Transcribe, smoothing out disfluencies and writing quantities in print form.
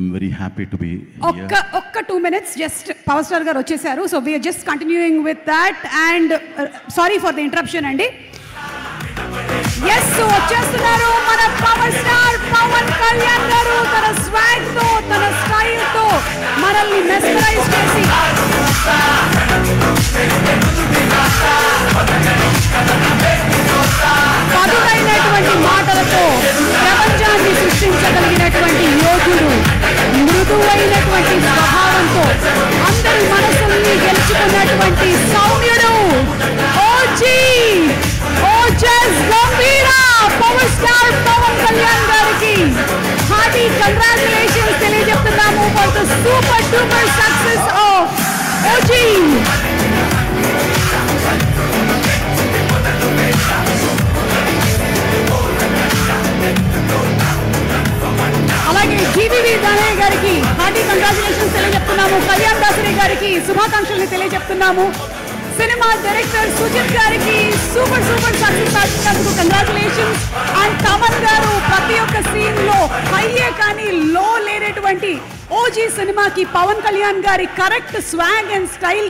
I'm very happy to be here. ఒక్క 2 minutes just power star గారు వచ్చేసారు. So we are just continuing with that and sorry for the interruption అండి. yes so వచ్చేస్తున్నారు మన power star Pawan Kalyan గారు తన swag తో తన స్టైల్ తో మనల్ని మెస్మరైజ్ చేసి పదునైనటువంటి మాటలతో ప్రపంచాన్ని సృష్టించగలిగినటువంటి యోధుడు, మృదువైనటువంటి స్వభావంతో అందరి మనసుల్ని గెలుచుకున్నటువంటి సౌమ్యుడు ఓజస్ గంభీరా పవర్ స్టార్ పవన్ కళ్యాణ్ గారికి హార్టీ కంగ్రాచులేషన్స్ తెలియజేస్తున్నాము for the super duper success of OG. అలాగే జీవీవి దానయ్య గారికి హార్టీ కంగ్రాచులేషన్స్ తెలియజెప్తున్నాము. కళ్యాణ్ దాసరి గారికి శుభాకాంక్షల్ని తెలియజెప్తున్నాము. సినిమా డైరెక్టర్ సుజిత్ గారికి సూపర్ సక్సెస్ సాధించినందుకు కంగ్రాచులేషన్స్. అండ్ తమన్ గారు ప్రతి ఒక్క సీన్ లో హైయే కానీ లో లేనటువంటి ఓజీ సినిమాకి పవన్ కళ్యాణ్ గారి కరెక్ట్ స్వాగ్ అండ్ స్టైల్